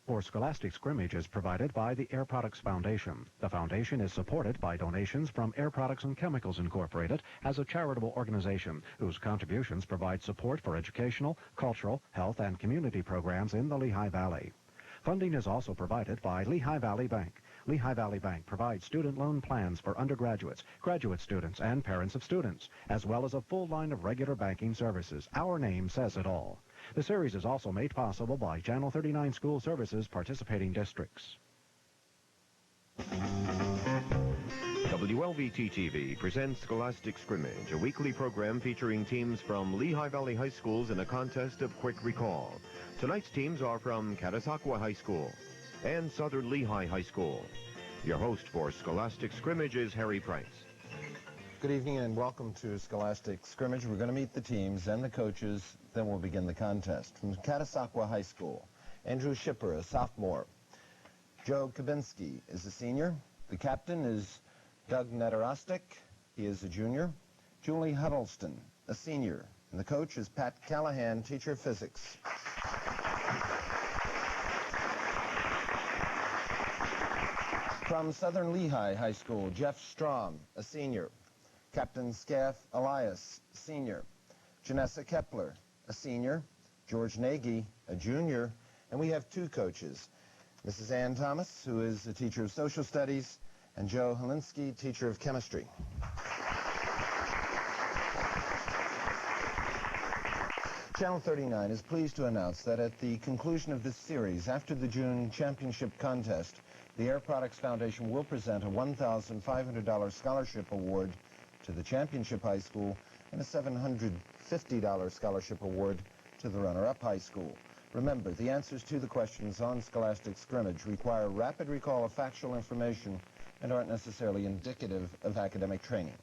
for Scholastic Scrimmage is provided by the Air Products Foundation. The foundation is supported by donations from Air Products and Chemicals Incorporated as a charitable organization whose contributions provide support for educational, cultural, health, and community programs in the Lehigh Valley. Funding is also provided by Lehigh Valley Bank. Lehigh Valley Bank provides student loan plans for undergraduates, graduate students, and parents of students, as well as a full line of regular banking services. Our name says it all. The series is also made possible by Channel 39 School Services participating districts. WLVT-TV presents Scholastic Scrimmage, a weekly program featuring teams from Lehigh Valley High Schools in a contest of quick recall. Tonight's teams are from Catasaqua High School and Southern Lehigh High School. Your host for Scholastic Scrimmage is Harry Price. Good evening and welcome to Scholastic Scrimmage. We're going to meet the teams and the coaches, then we'll begin the contest. From Catasaqua High School, Andrew Shipper, a sophomore. Joe Kabinski is a senior. The captain is Doug Netarostik. He is a junior. Julie Huddleston, a senior. And the coach is Pat Callahan, teacher of physics. From Southern Lehigh High School, Jeff Strom, a senior. Captain Scaff Elias, senior. Janessa Kepler, a senior. George Nagy, a junior. And we have two coaches, Mrs. Ann Thomas, who is a teacher of social studies, and Joe Holinsky, teacher of chemistry. Channel 39 is pleased to announce that at the conclusion of this series, after the June championship contest, the Air Products Foundation will present a $1,500 scholarship award to the championship high school and a $750 scholarship award to the runner-up high school. Remember, the answers to the questions on Scholastic Scrimmage require rapid recall of factual information and aren't necessarily indicative of academic training.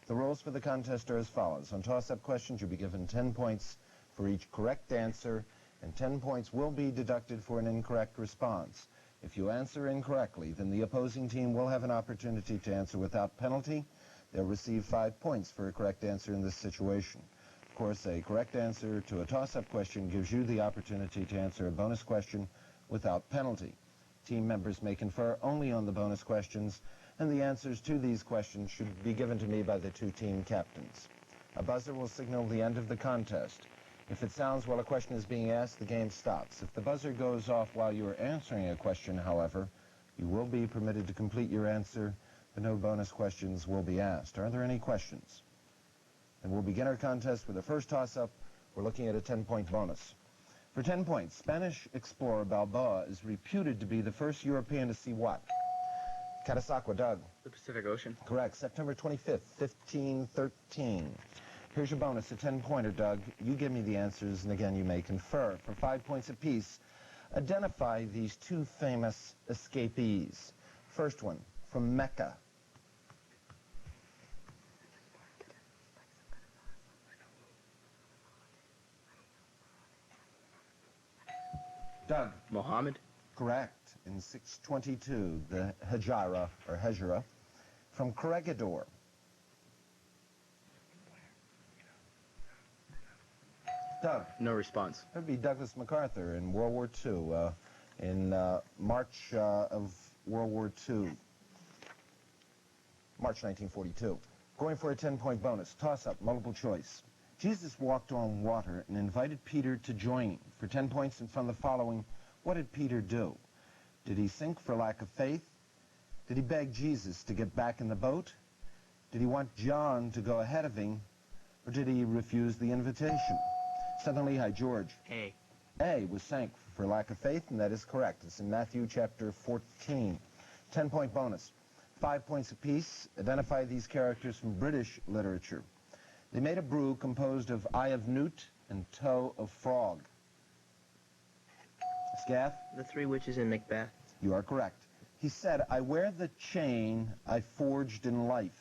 The rules for the contest are as follows. On toss-up questions, you'll be given 10 points for each correct answer, and 10 points will be deducted for an incorrect response. If you answer incorrectly, then the opposing team will have an opportunity to answer without penalty. They'll receive 5 points for a correct answer in this situation. Of course, a correct answer to a toss-up question gives you the opportunity to answer a bonus question without penalty. Team members may confer only on the bonus questions, and the answers to these questions should be given to me by the two team captains. A buzzer will signal the end of the contest. If it sounds while a question is being asked, the game stops. If the buzzer goes off while you are answering a question, however, you will be permitted to complete your answer, but no bonus questions will be asked. Are there any questions? And we'll begin our contest with the first toss-up. We're looking at a 10-point bonus. For 10 points, Spanish explorer Balboa is reputed to be the first European to see what? Catasaqua, Doug. The Pacific Ocean. Correct. September 25th, 1513. Here's your bonus, a 10-pointer, Doug. You give me the answers, and again, you may confer. For 5 points apiece, identify these two famous escapees. First one, from Mecca. Doug. Muhammad. Correct. In 622, the Hejra, from Corregidor. Doug. No response. That would be Douglas MacArthur in World War II, in March of World War II, March 1942. Going for a 10-point bonus. Toss-up, multiple choice. Jesus walked on water and invited Peter to join him. For 10 points and from the following, what did Peter do? Did he sink for lack of faith? Did he beg Jesus to get back in the boat? Did he want John to go ahead of him? Or did he refuse the invitation? Southern Lehigh, George. A. A was sank for lack of faith, and that is correct. It's in Matthew chapter 14. 10-point bonus. 5 points apiece. Identify these characters from British literature. They made a brew composed of eye of newt and toe of frog. Scaff? The Three Witches in Macbeth. You are correct. He said, I wear the chain I forged in life.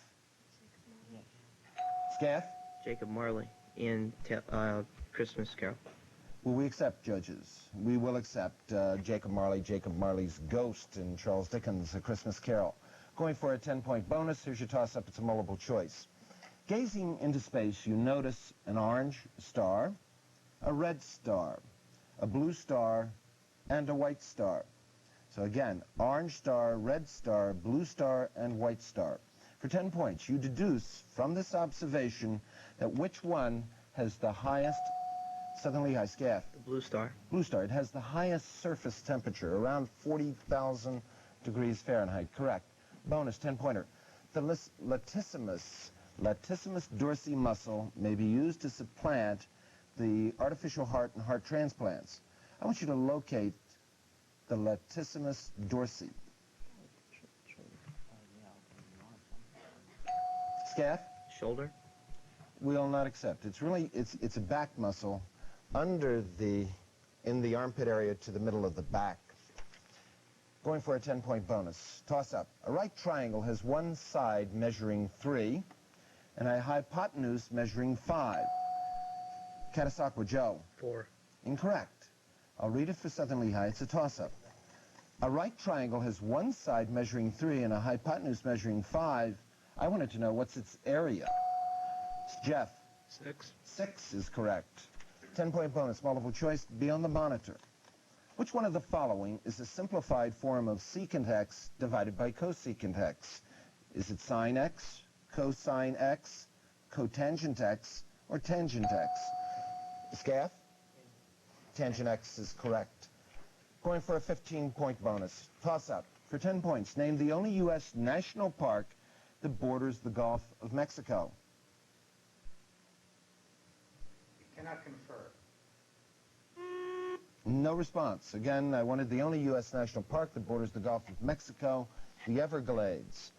Scaff? Jacob Marley in Christmas Carol. Will we accept, judges? We will accept Jacob Marley's Ghost in Charles Dickens' A Christmas Carol. Going for a 10-point bonus, here's your toss-up. It's a multiple choice. Gazing into space, you notice an orange star, a red star, a blue star, and a white star. So again, orange star, red star, blue star, and white star. For 10 points, you deduce from this observation that which one has the highest, Southern Lehigh Scaff. The blue star. Blue star. It has the highest surface temperature, around 40,000 degrees Fahrenheit. Correct. Bonus 10-pointer. The latissimus dorsi muscle may be used to supplant the artificial heart and heart transplants. I want you to locate the latissimus dorsi. Scaff? Shoulder. Will not accept. It's really, it's a back muscle under in the armpit area to the middle of the back. Going for a 10-point bonus. Toss up. A right triangle has one side measuring 3 and a hypotenuse measuring 5. Catasaqua, Joe. 4. Incorrect. I'll read it for Southern Lehigh. It's a toss-up. A right triangle has one side measuring 3 and a hypotenuse measuring 5. I wanted to know what's its area. Jeff. 6. 6 is correct. 10-point bonus, multiple choice, be on the monitor. Which one of the following is a simplified form of secant x divided by cosecant x? Is it sine x, cosine x, cotangent x, or tangent x? Scaff? Tangent x is correct. Going for a 15-point bonus. Toss up. For 10 points, name the only U.S. national park that borders the Gulf of Mexico. Cannot confer. No response. Again, I wanted the only U.S. national park that borders the Gulf of Mexico, the Everglades.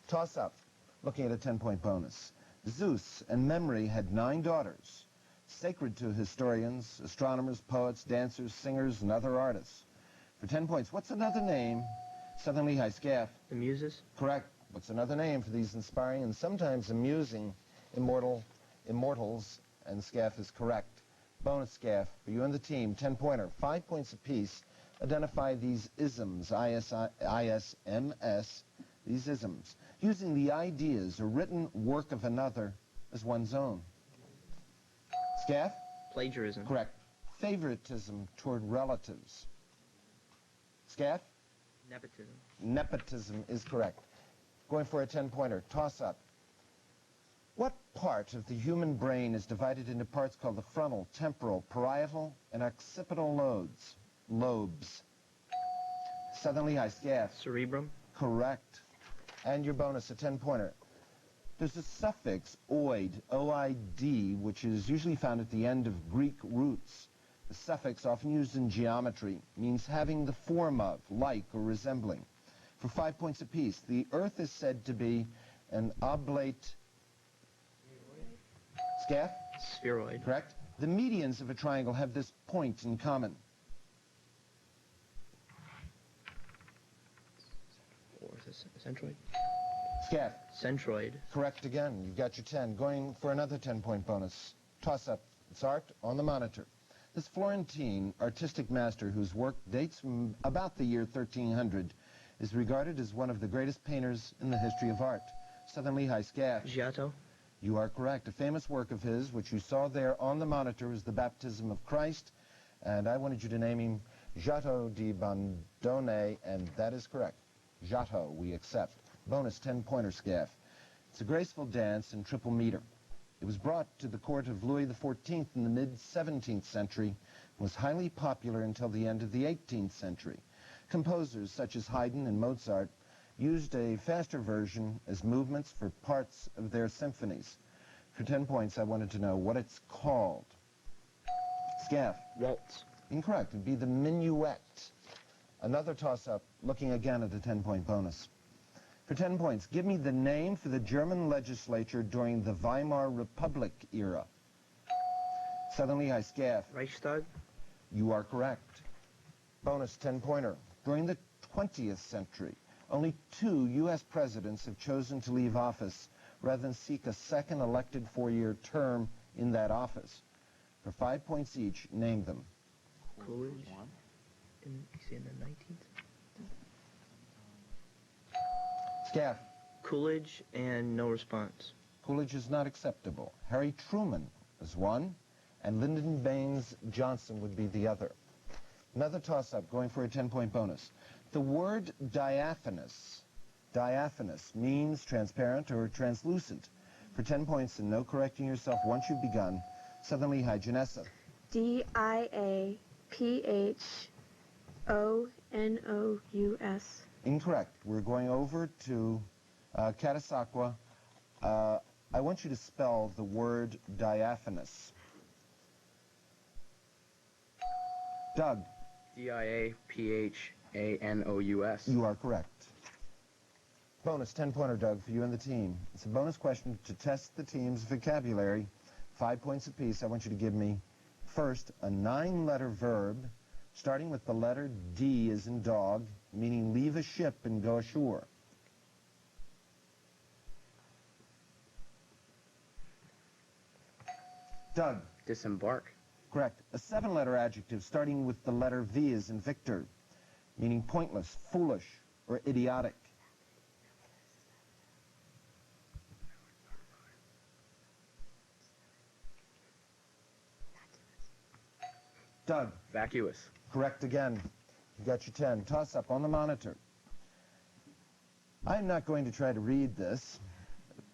Toss up. Looking at a 10-point bonus. Zeus and Memory had 9 daughters, sacred to historians, astronomers, poets, dancers, singers, and other artists. For 10 points, what's another name? Southern Lehigh Scaff. The Muses. Correct. What's another name for these inspiring and sometimes amusing immortals? And Scaff is correct. Bonus, Scaff, for you and the team, 10-pointer, 5 points apiece. Identify these isms, I-S-M-S, these isms, using the ideas or written work of another as one's own. Scaff? Plagiarism. Correct. Favoritism toward relatives. Scaff? Nepotism. Nepotism is correct. Going for a 10-pointer, toss-up. What part of the human brain is divided into parts called the frontal, temporal, parietal, and occipital lobes? Southern Lehigh Scaff. Cerebrum. Correct. And your bonus, a 10-pointer. There's a suffix, oid, O-I-D, which is usually found at the end of Greek roots. The suffix, often used in geometry, means having the form of, like, or resembling. For 5 points apiece, the Earth is said to be an oblate... Scaff? Spheroid. Correct. The medians of a triangle have this point in common. Or is it centroid? Scaff? Centroid. Correct again. You got your 10. Going for another 10-point bonus. Toss-up. It's art on the monitor. This Florentine artistic master, whose work dates from about the year 1300, is regarded as one of the greatest painters in the history of art. Southern Lehigh Scaff. Giotto. You are correct. A famous work of his, which you saw there on the monitor, is the Baptism of Christ, and I wanted you to name him Giotto di Bondone, and that is correct. Giotto, we accept. Bonus 10-pointer, Scaff. It's a graceful dance in triple meter. It was brought to the court of Louis XIV in the mid-17th century and was highly popular until the end of the 18th century. Composers such as Haydn and Mozart used a faster version as movements for parts of their symphonies. For 10 points, I wanted to know what it's called. Scaff. Waltz. Incorrect. It'd be the minuet. Another toss-up, looking again at a 10-point bonus. For 10 points, give me the name for the German legislature during the Weimar Republic era. Southern Lehigh Scaff. Reichstag. You are correct. Bonus 10-pointer. During the 20th century, only 2 U.S. presidents have chosen to leave office rather than seek a second elected 4-year term in that office. For 5 points each, name them. Coolidge. In the 19th? Scaff. Coolidge and no response. Coolidge is not acceptable. Harry Truman is one, and Lyndon Baines Johnson would be the other. Another toss-up, going for a 10-point bonus. The word diaphanous means transparent or translucent. For 10 points and no correcting yourself once you've begun, Southern Lehigh, Janessa. D-I-A-P-H-O-N-O-U-S. Incorrect. We're going over to Catasaqua. I want you to spell the word diaphanous. Doug. D-I-A-P-H-A-N-O-U-S. You are correct. Bonus 10-pointer, Doug, for you and the team. It's a bonus question to test the team's vocabulary. 5 points apiece. I want you to give me, first, a 9-letter verb starting with the letter D as in dog, meaning leave a ship and go ashore. Doug. Disembark. Correct. A 7-letter adjective starting with the letter V as in Victor, meaning pointless, foolish, or idiotic. Doug. Vacuous. Correct again. You got your 10. Toss up on the monitor. I'm not going to try to read this.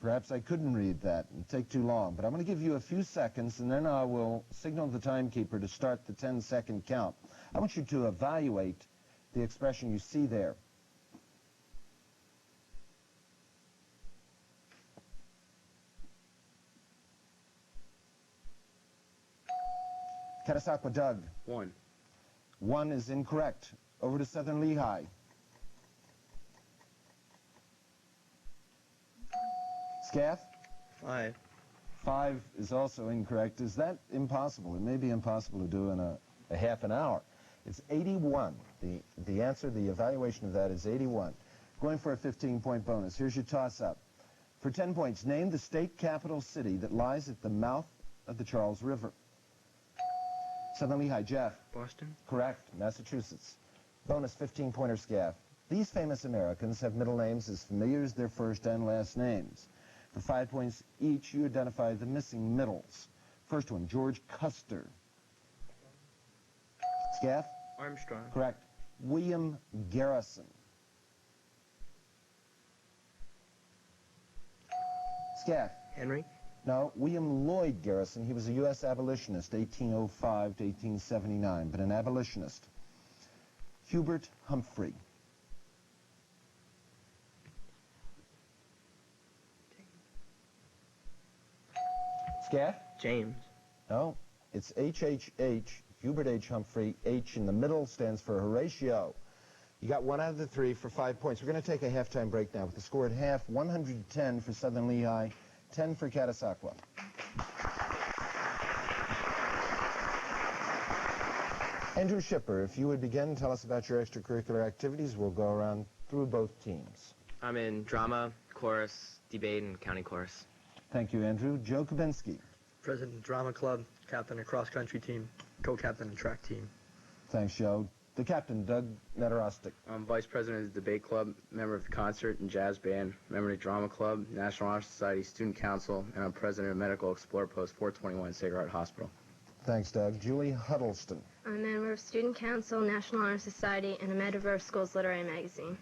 Perhaps I couldn't read that and take too long, but I'm going to give you a few seconds, and then I will signal the timekeeper to start the 10-second count. I want you to evaluate the expression you see there. Catasaqua, Doug. 1. 1 is incorrect. Over to Southern Lehigh. Scaff? 5. 5 is also incorrect. Is that impossible? It may be impossible to do in a half an hour. It's 81. The answer, the evaluation of that is 81. Going for a 15-point bonus. Here's your toss-up. For 10 points, name the state capital city that lies at the mouth of the Charles River. Southern Lehigh, Jeff. Boston. Correct. Massachusetts. Bonus 15-pointer, Scaff. These famous Americans have middle names as familiar as their first and last names. For 5 points each, you identify the missing middles. First one, George Custer. Scaff? Armstrong. Correct. William Garrison. Scaff? Henry. No, William Lloyd Garrison. He was a U.S. abolitionist, 1805 to 1879, but an abolitionist. Hubert Humphrey. Scaff? James. No, it's HHH, Hubert H. Humphrey. H in the middle stands for Horatio. You got 1 out of the 3 for 5 points. We're going to take a halftime break now with the score at half, 110 for Southern Lehigh, 10 for Catasaqua. Andrew Shipper, if you would begin, tell us about your extracurricular activities. We'll go around through both teams. I'm in drama, chorus, debate, and county chorus. Thank you, Andrew. Joe Kubinski. President of Drama Club, captain of cross-country team, co-captain of track team. Thanks, Joe. The captain, Doug Netarostic. I'm vice president of the debate club, member of the concert and jazz band, member of the drama club, National Honor Society, student council, and I'm president of Medical Explorer Post 421 Sacred Heart Hospital. Thanks, Doug. Julie Huddleston. I'm a member of Student Council, National Honor Society, and a editor of Schools Literary Magazine.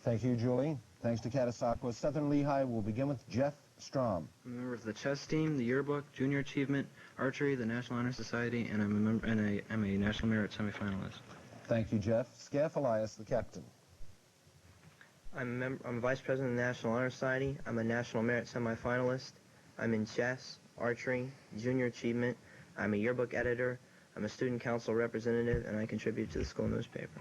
Thank you, Julie. Thanks to Catasaqua. Southern Lehigh will begin with Jeff Strom. I'm a member of the chess team, the yearbook, junior achievement, archery, the National Honor Society, and I'm a National Merit semifinalist. Thank you, Jeff. Scaff Elias, the captain. I'm vice president of the National Honor Society. I'm a National Merit semifinalist. I'm in chess, archery, junior achievement. I'm a yearbook editor. I'm a student council representative, and I contribute to the school newspaper.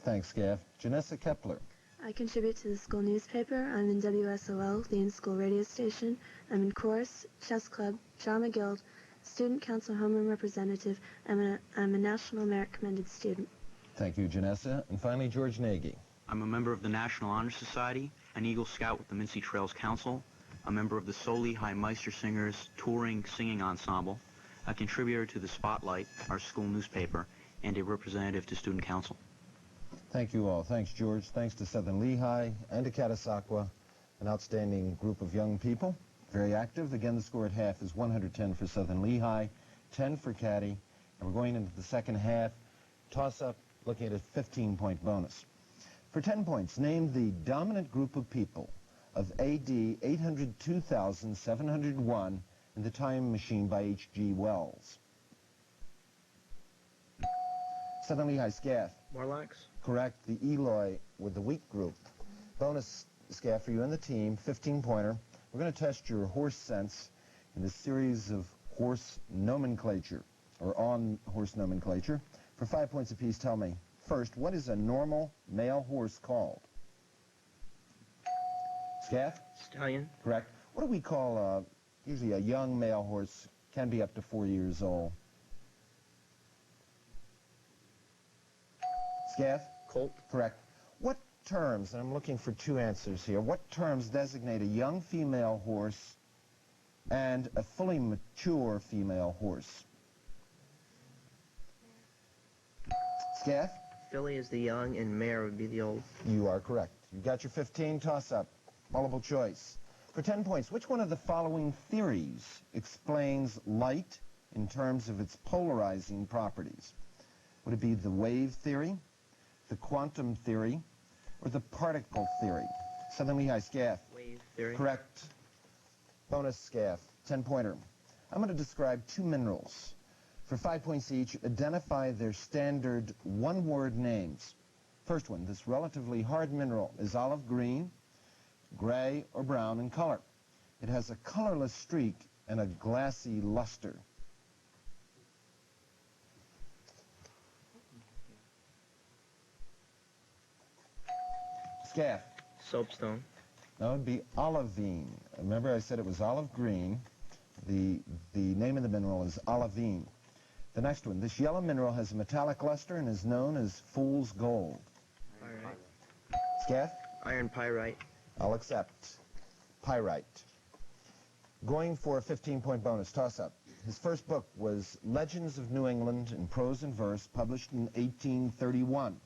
Thanks, Scaff. Janessa Kepler. I contribute to the school newspaper. I'm in WSOL, the in-school radio station. I'm in chorus, chess club, drama guild, student council homeroom representative. I'm a National Merit Commended student. Thank you, Janessa. And finally, George Nagy. I'm a member of the National Honor Society, an Eagle Scout with the Mincy Trails Council, a member of the Soul Lehigh Meister Singers touring singing ensemble, a contributor to the Spotlight, our school newspaper, and a representative to student council. Thank you all. Thanks, George. Thanks to Southern Lehigh and to Catasaqua, an outstanding group of young people, very active. Again, the score at half is 110 for Southern Lehigh, 10 for Caddy, and we're going into the second half. Toss-up, looking at a 15-point bonus. For 10 points, name the dominant group of people of AD 802,701 in The Time Machine by H.G. Wells. Southern Lehigh Scaff. Morlocks. Correct. The Eloy with the weak group. Bonus, Scaff, for you and the team, 15-pointer. We're going to test your horse sense in this series of horse nomenclature, or on horse nomenclature. For 5 points apiece, tell me, first, what is a normal male horse called? Scaff? Stallion. Correct. What do we call, usually a young male horse, can be up to 4 years old? Scaff? Colt. Correct. What terms, and I'm looking for two answers here, what terms designate a young female horse and a fully mature female horse? Scaff? Filly is the young and mare would be the old. You are correct. You got your 15 toss-up. Multiple choice. For 10 points, which one of the following theories explains light in terms of its polarizing properties? Would it be the wave theory, the quantum theory, or the particle theory? Southern Lehigh Scaff. Wave theory. Correct. Bonus, Scaff. 10-pointer. I'm going to describe two minerals. For 5 points each, identify their standard one-word names. First one, this relatively hard mineral is olive green, gray, or brown in color. It has a colorless streak and a glassy luster. Scaff. Soapstone. No, it would be olivine. Remember I said it was olive green. The name of the mineral is olivine. The next one, this yellow mineral has a metallic luster and is known as fool's gold. Pyrite. Scaff? Iron pyrite. I'll accept. Pyrite. Going for a 15-point bonus, toss-up. His first book was Legends of New England in Prose and Verse, published in 1831.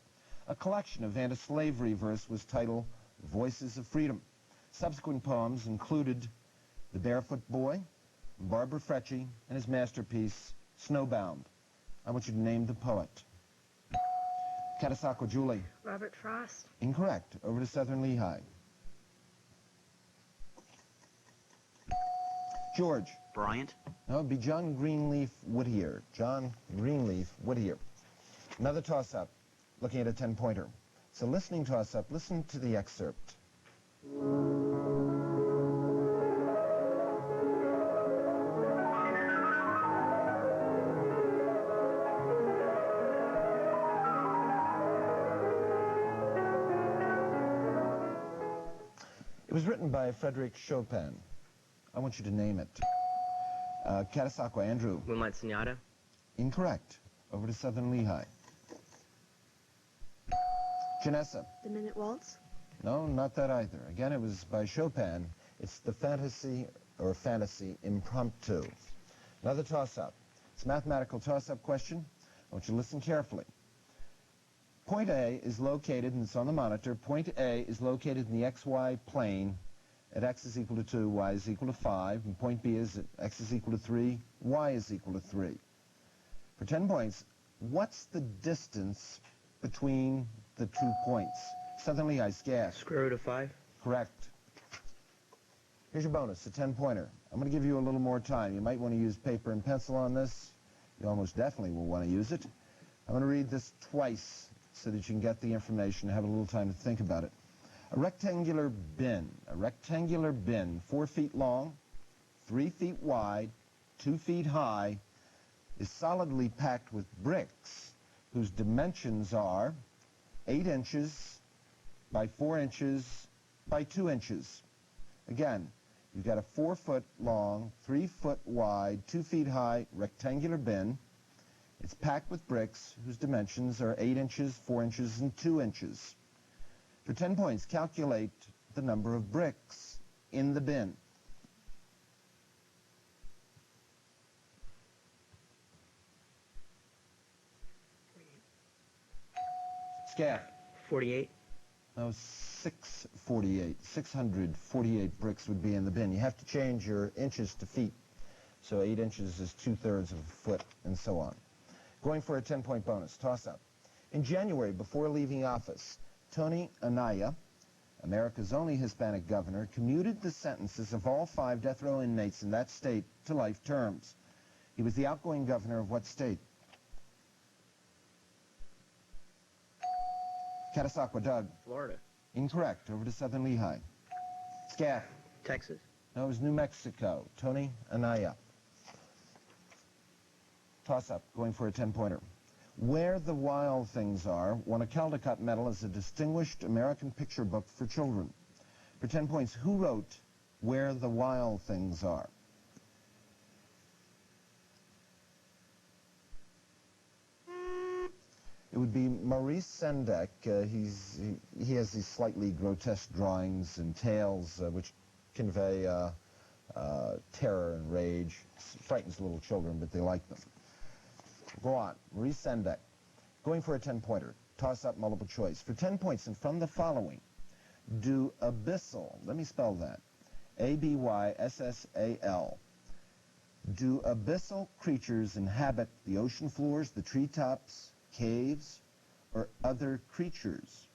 A collection of anti-slavery verse was titled Voices of Freedom. Subsequent poems included The Barefoot Boy, Barbara Frecci, and his masterpiece, Snowbound. I want you to name the poet. Catasaqua, Julie. Robert Frost. Incorrect. Over to Southern Lehigh. George. Bryant. No, it would be John Greenleaf Whittier. John Greenleaf Whittier. Another toss-up, looking at a 10-pointer. It's a listening toss-up. Listen to the excerpt. It was written by Frédéric Chopin. I want you to name it. Catasaqua, Andrew. Moonlight Sonata. Incorrect. Over to Southern Lehigh. Janessa. The Minute Waltz. No, not that either. Again, it was by Chopin. It's the Fantasy Impromptu. Another toss-up. It's a mathematical toss-up question. I want you to listen carefully. Point A is located, and it's on the monitor, point A is located in the XY plane at x is equal to 2, y is equal to 5, and point B is at x is equal to 3, y is equal to 3. For 10 points, what's the distance between the 2 points? Southern Lehigh Scaff. Square root of 5. Correct. Here's your bonus, a 10-pointer. I'm going to give you a little more time. You might want to use paper and pencil on this. You almost definitely will want to use it. I'm going to read this twice so that you can get the information and have a little time to think about it. A rectangular bin, 4 feet long, 3 feet wide, 2 feet high, is solidly packed with bricks whose dimensions are 8 inches by 4 inches by 2 inches. Again, you've got a 4 foot long, 3 foot wide, 2 feet high rectangular bin. It's packed with bricks whose dimensions are 8 inches, 4 inches, and 2 inches. For 10 points, calculate the number of bricks in the bin. Scaff. 48. No, 648. 648 bricks would be in the bin. You have to change your inches to feet. So 8 inches is 2/3 of a foot, and so on. Going for a 10-point bonus. Toss-up. In January, before leaving office, Tony Anaya, America's only Hispanic governor, commuted the sentences of all 5 death row inmates in that state to life terms. He was the outgoing governor of what state? Catasaqua, Doug. Florida. Incorrect. Over to Southern Lehigh. Scaff. Texas. No, it was New Mexico. Tony Anaya. Toss-up, going for a 10-pointer. Where the Wild Things Are won a Caldecott Medal as a distinguished American picture book for children. For 10 points, who wrote Where the Wild Things Are? It would be Maurice Sendak. He has these slightly grotesque drawings and tales which convey terror and rage. Frightens little children, but they like them. Go on. Maurice Sendak. Going for a 10-pointer. Toss-up multiple choice. For 10 points, and from the following, do abyssal, let me spell that, A-B-Y-S-S-A-L. Do abyssal creatures inhabit the ocean floors, the treetops, caves, or other creatures?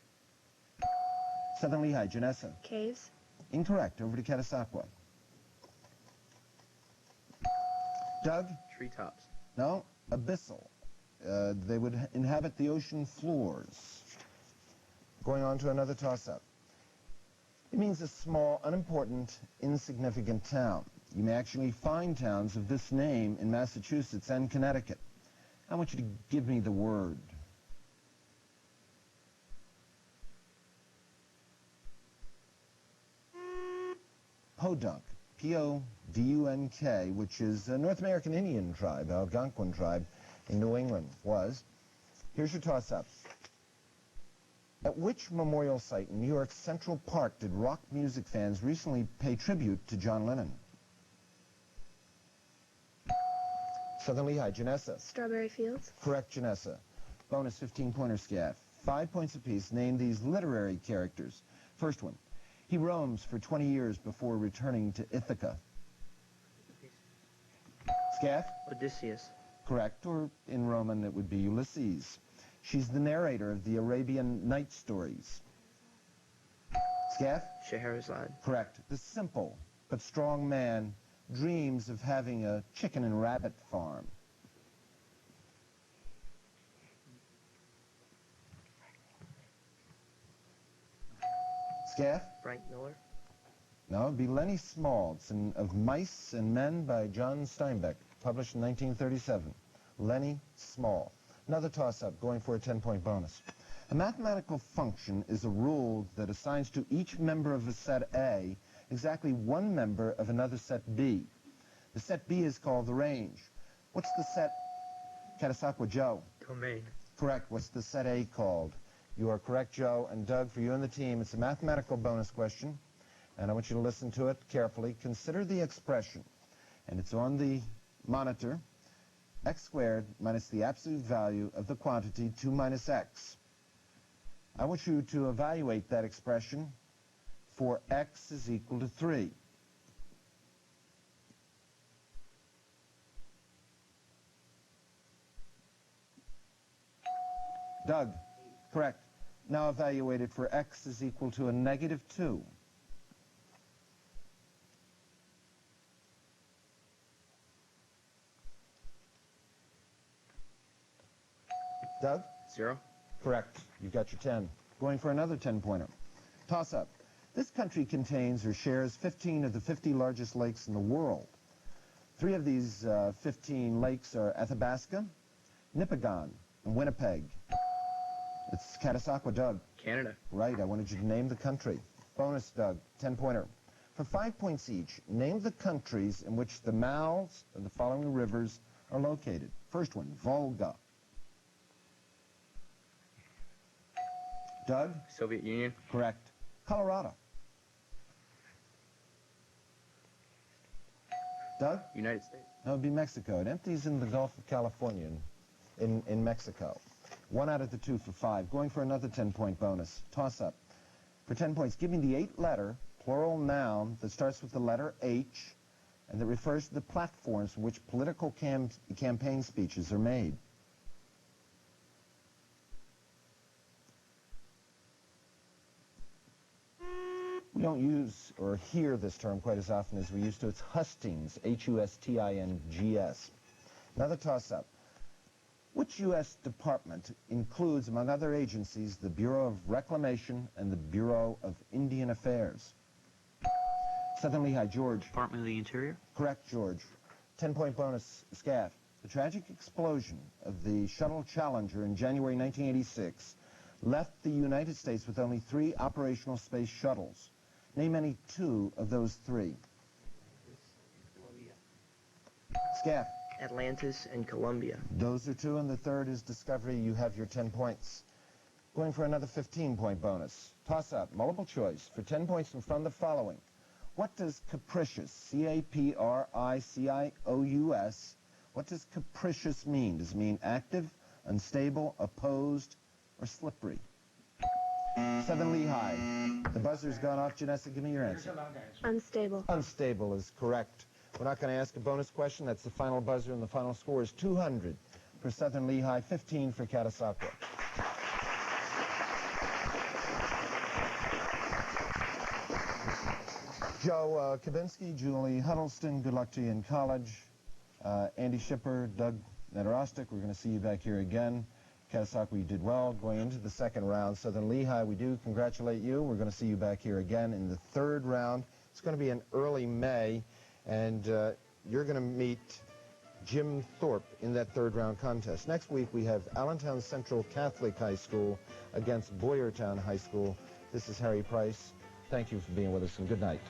Southern Lehigh, Janessa. Caves. Incorrect. Over to Catasaqua. Doug? Treetops. No, abyssal. They would inhabit the ocean floors. Going on to another toss-up. It means a small, unimportant, insignificant town. You may actually find towns of this name in Massachusetts and Connecticut. I want you to give me the word. Podunk, P-O-D-U-N-K, which is a North American Indian tribe, Algonquin tribe in New England, was. Here's your toss-up. At which memorial site in New York's Central Park did rock music fans recently pay tribute to John Lennon? Southern Lehigh, Janessa. Strawberry Fields. Correct, Janessa. Bonus 15-pointer scaff. 5 points apiece. Name these literary characters. First one. He roams for 20 years before returning to Ithaca. Scaff? Odysseus. Correct, or in Roman it would be Ulysses. She's the narrator of the Arabian Night stories. Scaff? Scheherazade. Correct. The simple but strong man dreams of having a chicken and rabbit farm. Scaff? Frank Miller. No, it'd be Lenny Small. It's Of Mice and Men by John Steinbeck, published in 1937. Lenny Small. Another toss-up, going for a 10-point bonus. A mathematical function is a rule that assigns to each member of a set A exactly one member of another set B. The set B is called the range. What's the set? Catasaqua, Joe. Domain. Correct. What's the set A called? You are correct, Joe. And Doug, for you and the team, it's a mathematical bonus question, and I want you to listen to it carefully. Consider the expression, and it's on the monitor, x squared minus the absolute value of the quantity 2 minus x. I want you to evaluate that expression for x is equal to 3. Doug, correct. Now evaluate it for x is equal to a negative 2. Doug? 0. Correct. You've got your 10. Going for another 10-pointer. Toss-up. This country contains or shares 15 of the 50 largest lakes in the world. 3 of these 15 lakes are Athabasca, Nipigon, and Winnipeg. It's Catasaqua, Doug. Canada. Right. I wanted you to name the country. Bonus, Doug. 10-pointer. For 5 points each, name the countries in which the mouths of the following rivers are located. First one, Volga. Doug? Soviet Union. Correct. Colorado. Doug? United States. That would be Mexico. It empties in the Gulf of California in Mexico. 1 out of the 2 for 5. Going for another 10-point bonus. Toss-up. For 10 points, give me the 8-letter plural noun that starts with the letter H and that refers to the platforms from which political campaign speeches are made. We don't use or hear this term quite as often as we used to. It's hustings, H-U-S-T-I-N-G-S. Another toss-up. Which U.S. department includes, among other agencies, the Bureau of Reclamation and the Bureau of Indian Affairs? Southern Lehigh, George. Department of the Interior? Correct, George. 10-point bonus, Scaff. The tragic explosion of the Shuttle Challenger in January 1986 left the United States with only 3 operational space shuttles. Name any 2 of those 3. Scaff. Atlantis and Columbia. Those are 2, and the third is Discovery. You have your 10 points. Going for another 15-point bonus. Toss-up, multiple choice, for 10 points in front of the following. What does capricious, C-A-P-R-I-C-I-O-U-S, what does capricious mean? Does it mean active, unstable, opposed, or slippery? Southern Lehigh. The buzzer's gone off. Janessa, give me your answer. Unstable. Unstable is correct. We're not going to ask a bonus question. That's the final buzzer, and the final score is 200 for Southern Lehigh, 15 for Catasaqua. Joe Kabinski, Julie Huddleston, good luck to you in college. Andy Shipper, Doug Netarostic, we're going to see you back here again. Catasaqua, you did well going into the second round. Southern Lehigh, we do congratulate you. We're going to see you back here again in the third round. It's going to be in early May, and you're going to meet Jim Thorpe in that third round contest. Next week, we have Allentown Central Catholic High School against Boyertown High School. This is Harry Price. Thank you for being with us, and good night.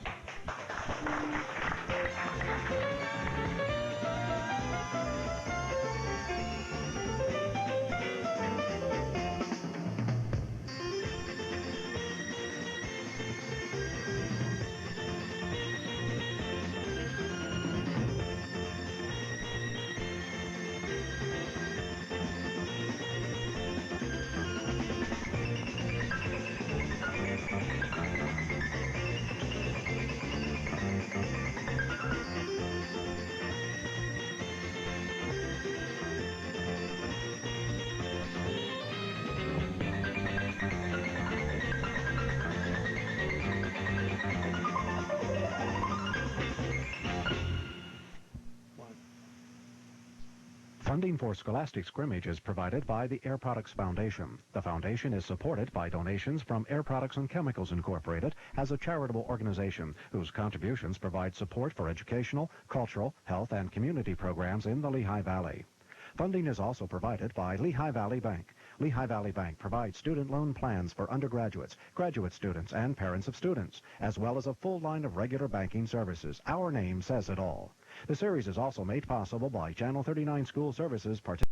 Funding for Scholastic Scrimmage is provided by the Air Products Foundation. The foundation is supported by donations from Air Products and Chemicals Incorporated as a charitable organization whose contributions provide support for educational, cultural, health, and community programs in the Lehigh Valley. Funding is also provided by Lehigh Valley Bank. Lehigh Valley Bank provides student loan plans for undergraduates, graduate students, and parents of students, as well as a full line of regular banking services. Our name says it all. The series is also made possible by Channel 39 School Services